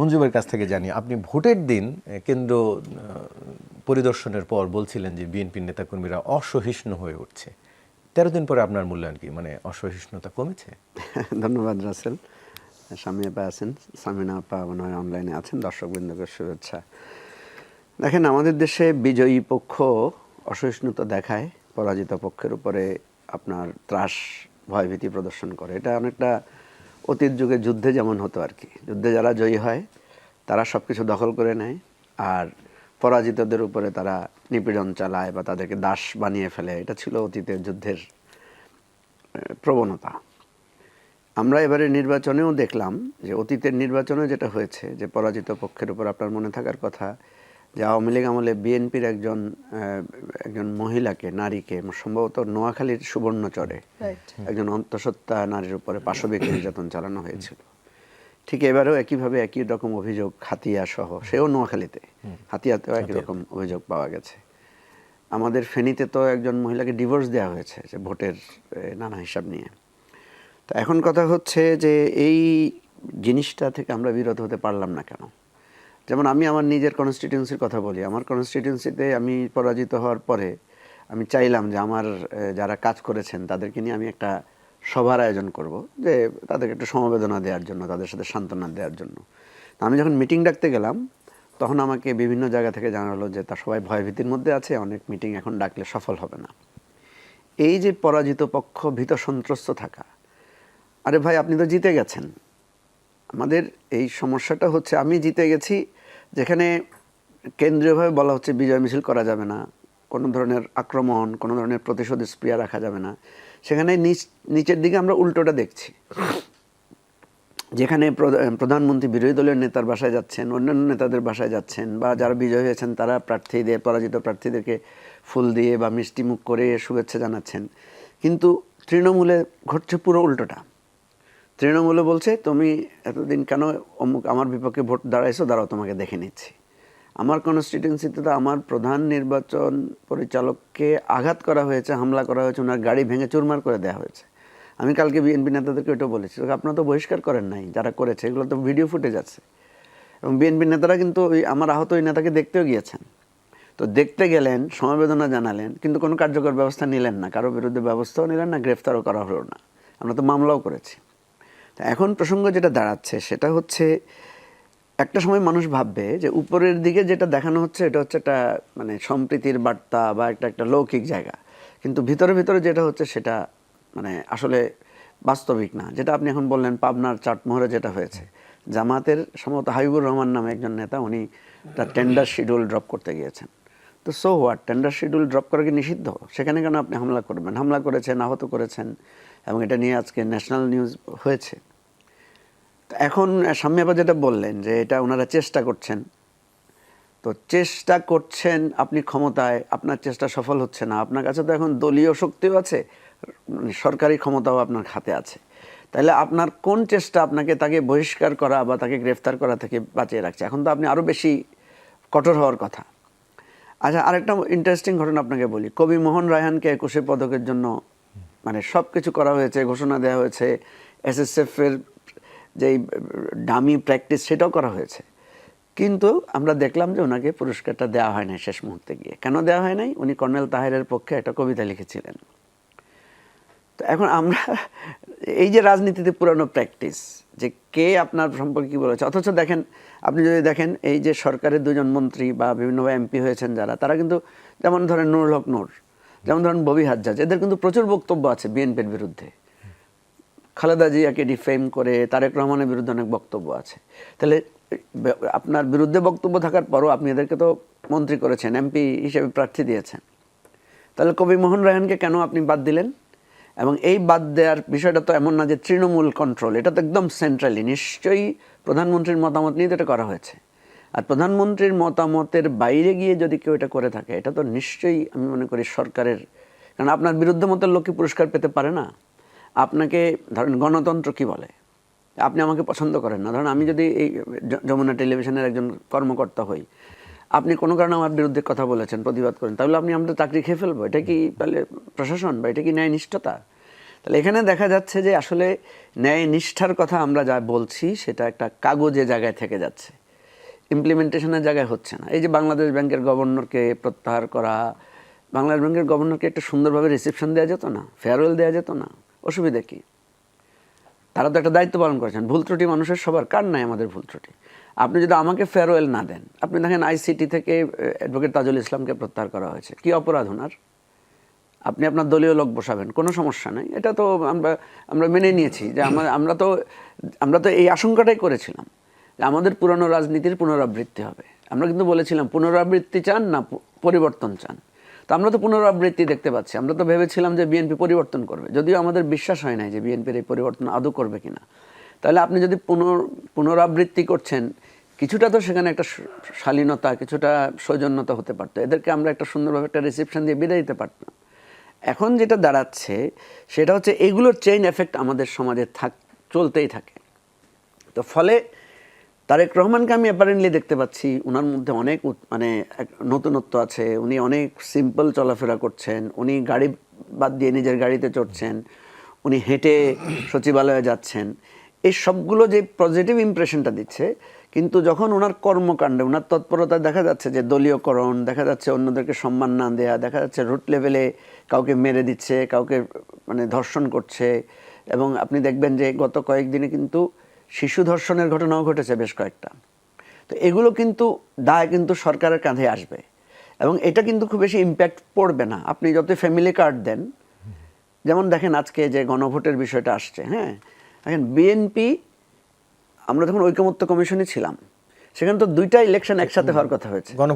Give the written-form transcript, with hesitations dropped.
মঞ্জুমের কাছ থেকে জানি, আপনি ভোটের দিন কেন্দ্র পরিদর্শনের পর বলছিলেন যে বিএনপির নেতাকর্মীরা অসহিষ্ণু হয়ে উঠছে। 13 দিন পরে আপনার মূল্যায়ন কি, মানে অসহিষ্ণুতা কমেছে? ধন্যবাদ রাসেল। স্বামী আপা আছেন, সামিনা আপা মনে হয় অনলাইনে আছেন, দর্শকবৃন্দকে শুভেচ্ছা। দেখেন, আমাদের দেশে বিজয়ী পক্ষ অসহিষ্ণুতা দেখায়, পরাজিত পক্ষের উপরে আপনার ত্রাস ভয়ভীতি প্রদর্শন করে। এটা অনেকটা অতীত যুগে যুদ্ধে যেমন হতো আর কি। যুদ্ধে যারা জয়ী হয় তারা সব কিছু দখল করে নেয়, আর পরাজিতদের উপরে তারা নিপীড়ন চালায় বা তাদেরকে দাস বানিয়ে ফেলে। এটা ছিল অতীতের যুদ্ধের প্রবণতা। আমরা এবারে নির্বাচনেও দেখলাম যে অতীতের নির্বাচনে যেটা হয়েছে, যে পরাজিত পক্ষের উপর আপনার মনে থাকার কথা যে আওয়ামী লীগ আমলে বিএনপির একজন মহিলাকে, নারীকে, সম্ভবত নোয়াখালীর সুবর্ণচরে একজন অন্তঃসত্ত্বা নারীর উপরে পাশবিক নির্যাতন চালানো হয়েছিল। ঠিক এবারেও একইভাবে একই রকম অভিযোগ হাতিয়া সহ, সেও নোয়াখালীতে, হাতিয়াতেও একই রকম অভিযোগ পাওয়া গেছে। আমাদের ফেনীতে তো একজন মহিলাকে ডিভোর্স দেওয়া হয়েছে যে ভোটের নানা হিসাব নিয়ে। তো এখন কথা হচ্ছে যে এই জিনিসটা থেকে আমরা বিরত হতে পারলাম না কেন? যেমন আমি আমার নিজের কনস্টিটিউয়েন্সির কথা বলি। আমার কনস্টিটিউয়েন্সিতে আমি পরাজিত হওয়ার পরে আমি চাইলাম যে আমার যারা কাজ করেছেন তাদেরকে নিয়ে আমি একটা সভার আয়োজন করব, যে তাদেরকে একটু সমবেদনা দেওয়ার জন্য, তাদের সাথে সান্ত্বনা দেওয়ার জন্য। আমি যখন মিটিং ডাকতে গেলাম তখন আমাকে বিভিন্ন জায়গা থেকে জানালো যে তা সবাই ভয়ভীতির মধ্যে আছে, অনেক মিটিং এখন ডাকলে সফল হবে না। এই যে পরাজিত পক্ষ ভীত সন্ত্রস্ত থাকা, আরে ভাই আপনি তো জিতে গেছেন। আমাদের এই সমস্যাটা হচ্ছে আমি জিতে গেছি, যেখানে কেন্দ্রীয়ভাবে বলা হচ্ছে বিজয় মিছিল করা যাবে না, কোনো ধরনের আক্রমণ, কোনো ধরনের প্রতিশোধ স্প্রিয়া রাখা যাবে না, সেখানে নিচের দিকে আমরা উল্টোটা দেখছি। যেখানে প্রধানমন্ত্রী বিরোধী দলের নেতার বাসায় যাচ্ছেন, অন্যান্য নেতাদের বাসায় যাচ্ছেন, বা যারা বিজয়ী হয়েছেন তারা প্রার্থীদের, পরাজিত প্রার্থীদেরকে ফুল দিয়ে বা মিষ্টি মুখ করে শুভেচ্ছা জানাচ্ছেন, কিন্তু তৃণমূলে ঘটছে পুরো উল্টোটা। তৃণমূলে বলছে তুমি এতদিন কেন অমুক আমার বিপক্ষে ভোট দাঁড়াইছো, দাঁড়াও তোমাকে দেখে নিচ্ছি। আমার কনস্টিটিউয়েন্সিতে তো আমার প্রধান নির্বাচন পরিচালককে আঘাত করা হয়েছে, হামলা করা হয়েছে, ওনার গাড়ি ভেঙে চুরমার করে দেওয়া হয়েছে। আমি কালকে বিএনপি নেতাদেরকে ওইটা বলেছি, আপনারা তো বহিষ্কার করেন নাই, যারা করেছে এগুলো তো ভিডিও ফুটেজ আছে। এবং বিএনপি নেতারা কিন্তু ওই আমার আহত ওই নেতাকে দেখতেও গিয়েছেন। তো দেখতে গেলেন, সমবেদনা জানালেন, কিন্তু কোনো কার্যকর ব্যবস্থা নিলেন না, কারো বিরুদ্ধে ব্যবস্থাও নিলেন না, গ্রেফতারও করা হলো না। আমরা তো মামলাও করেছি। এখন প্রসঙ্গ যেটা দাঁড়াচ্ছে সেটা হচ্ছে, একটা সময় মানুষ ভাববে যে উপরের দিকে যেটা দেখানো হচ্ছে এটা হচ্ছে একটা মানে সম্প্রীতির বার্তা বা একটা লৌকিক জায়গা, কিন্তু ভিতরে ভিতরে যেটা হচ্ছে সেটা মানে আসলে বাস্তবিক না। যেটা আপনি এখন বললেন পাবনার চাটমোহরে যেটা হয়েছে, জামাতের সম্ভবত হাবিবুর রহমান নামে একজন নেতা, উনি তার টেন্ডার শিডিউল ড্রপ করতে গিয়েছেন। তো so what, tender schedule drop করা কি নিষিদ্ধ? সেখানে কেন আপনি হামলা করবেন? হামলা করেছেন, আহত করেছেন, এবং এটা নিয়ে আজকে ন্যাশনাল নিউজ হয়েছে। এখন সামনে আবার যেটা বললেন যে এটা ওনারা চেষ্টা করছেন, তো চেষ্টা করছেন, আপনি ক্ষমতায়, আপনার চেষ্টা সফল হচ্ছে না, আপনার কাছে তো এখন দলীয় শক্তিও আছে, সরকারি ক্ষমতাও আপনার হাতে আছে, তাহলে আপনার কোন চেষ্টা আপনাকে তাকে বহিষ্কার করা বা তাকে গ্রেফতার করা থেকে বাঁচিয়ে রাখছে? এখন তো আপনি আরও বেশি কঠোর হওয়ার কথা। আচ্ছা, আরেকটা ইন্টারেস্টিং ঘটনা আপনাকে বলি। কবি মোহন রায়হানকে 21 পদকের জন্য মানে সব কিছু করা হয়েছে, ঘোষণা দেওয়া হয়েছে, এসএসএফের যেই ডামি প্র্যাকটিস সেটাও করা হয়েছে, কিন্তু আমরা দেখলাম যে ওনাকে পুরস্কারটা দেওয়া হয় নাই শেষ মুহূর্তে গিয়ে। কেন দেওয়া হয় নাই? উনি কর্নেল তাহেরের পক্ষে একটা কবিতা লিখেছিলেন। তো এখন আমরা এই যে রাজনীতিতে পুরানো প্র্যাকটিস, যে কে আপনার সম্পর্কে কী বলেছে, অথচ দেখেন, আপনি যদি দেখেন এই যে সরকারের দুজন মন্ত্রী বা বিভিন্নভাবে এমপি হয়েছেন যারা, তারা কিন্তু যেমন ধরেন নুরুল হক নূর, যেমন ধরেন ববি হাজ্জাজ, এদের কিন্তু প্রচুর বক্তব্য আছে বিএনপির বিরুদ্ধে। খালেদা জিয়াকে ডিফেম করে, তারেক রহমানের বিরুদ্ধে অনেক বক্তব্য আছে। তাহলে আপনার বিরুদ্ধে বক্তব্য থাকার পরও আপনি এদেরকে তো মন্ত্রী করেছেন, এমপি হিসেবে প্রার্থী দিয়েছেন, তাহলে কবি মোহন রায়হানকে কেন আপনি বাদ দিলেন? এবং এই বাদ দেওয়ার বিষয়টা তো এমন না যে তৃণমূল কন্ট্রোল, এটা তো একদম সেন্ট্রালি, নিশ্চয়ই প্রধানমন্ত্রীর মতামত নিয়ে তো এটা করা হয়েছে। আর প্রধানমন্ত্রীর মতামতের বাইরে গিয়ে যদি কেউ এটা করে থাকে, এটা তো নিশ্চয়ই আমি মনে করি সরকারের, কারণ আপনার বিরুদ্ধে মতের লোক কি পুরস্কার পেতে পারে না? আপনাকে ধরেন গণতন্ত্র কি বলে, আপনি আমাকে পছন্দ করেন না, ধরেন আমি যদি এই যমুনা টেলিভিশনের একজন কর্মকর্তা হই, আপনি কোনো কারণে আমার বিরুদ্ধে কথা বলেছেন, প্রতিবাদ করেন, তাহলে আপনি আমাদের চাকরি খেয়ে ফেলবো? এটা কি তাহলে প্রশাসন বা এটা কি ন্যায়নিষ্ঠতা? তাহলে এখানে দেখা যাচ্ছে যে আসলে ন্যায় নিষ্ঠার কথা আমরা যা বলছি সেটা একটা কাগজে জায়গায় থেকে যাচ্ছে, ইমপ্লিমেন্টেশনের জায়গায় হচ্ছে না। এই যে বাংলাদেশ ব্যাংকের গভর্নরকে প্রত্যাহার করা, বাংলাদেশ ব্যাংকের গভর্নরকে একটা সুন্দরভাবে রিসেপশন দেওয়া যেত না, ফেয়ারওয়েল দেওয়া যেত না, অসুবিধা কি? তারা তো একটা দায়িত্ব পালন করেছেন। ভুল ত্রুটি মানুষের সবার, কার নাই আমাদের ভুল ত্রুটি। আপনি যদি আমাকে ফেয়ারওয়েল না দেন, আপনি দেখেন আইসিটি থেকে অ্যাডভোকেট তাজুল ইসলামকে প্রত্যাহার করা হয়েছে, কি অপরাধ ওনার? আপনি আপনার দলীয় লোক বসাবেন, কোনো সমস্যা নেই, এটা তো আমরা মেনে নিয়েছি যে আমরা তো এই আশঙ্কাটাই করেছিলাম যে আমাদের পুরনো রাজনীতির পুনরাবৃত্তি হবে। আমরা কিন্তু বলেছিলাম পুনরাবৃত্তি চান না পরিবর্তন চান, তো আমরা তো পুনরাবৃত্তি দেখতে পাচ্ছি। আমরা তো ভেবেছিলাম যে বিএনপি পরিবর্তন করবে, যদিও আমাদের বিশ্বাস হয় নাই যে বিএনপির এই পরিবর্তন আদৌ করবে কিনা। তাহলে আপনি যদি পুনরাবৃত্তি করছেন, কিছুটা তো সেখানে একটা শালীনতা, কিছুটা সৌজন্যতা হতে পারতো। এদেরকে আমরা একটা সুন্দরভাবে একটা রিসেপশন দিয়ে বিদায় দিতে পারতাম। এখন যেটা দাঁড়াচ্ছে সেটা হচ্ছে এগুলোর চেইন এফেক্ট আমাদের সমাজে চলতেই থাকে। তো ফলে তারেক রহমানকে আমি অ্যাপারেন্টলি দেখতে পাচ্ছি ওনার মধ্যে অনেক মানে নতুনত্ব আছে। উনি অনেক সিম্পল চলাফেরা করছেন, উনি গাড়ি বাদ দিয়ে নিজের গাড়িতে চড়ছেন, উনি হেঁটে সচিবালয়ে যাচ্ছেন। এই সবগুলো যে পজিটিভ ইমপ্রেশনটা দিচ্ছে, কিন্তু যখন ওনার কর্মকাণ্ডে, ওনার তৎপরতা দেখা যাচ্ছে যে দলীয়করণ, দেখা যাচ্ছে অন্যদেরকে সম্মান না দেয়া, দেখা যাচ্ছে রুট লেভেলে কাউকে মেরে দিচ্ছে, কাউকে মানে ধর্ষণ করছে। এবং আপনি দেখবেন যে গত কয়েকদিনে কিন্তু শিশু ধর্ষণের ঘটনাও ঘটেছে বেশ কয়েকটা। তো এগুলো কিন্তু দায় কিন্তু সরকারের কাঁধে আসবে, এবং এটা কিন্তু খুব বেশি ইম্প্যাক্ট পড়বে না আপনি যত ফ্যামিলি কার্ড দেন। যেমন দেখেন আজকে যে গণভোটের বিষয়টা আসছে, হ্যাঁ, দেখেন বিএনপি, আমরা যখন ঐকমত্য কমিশনে ছিলাম সেখানে তো 2টা ইলেকশন একসাথে হওয়ার কথা হয়েছে।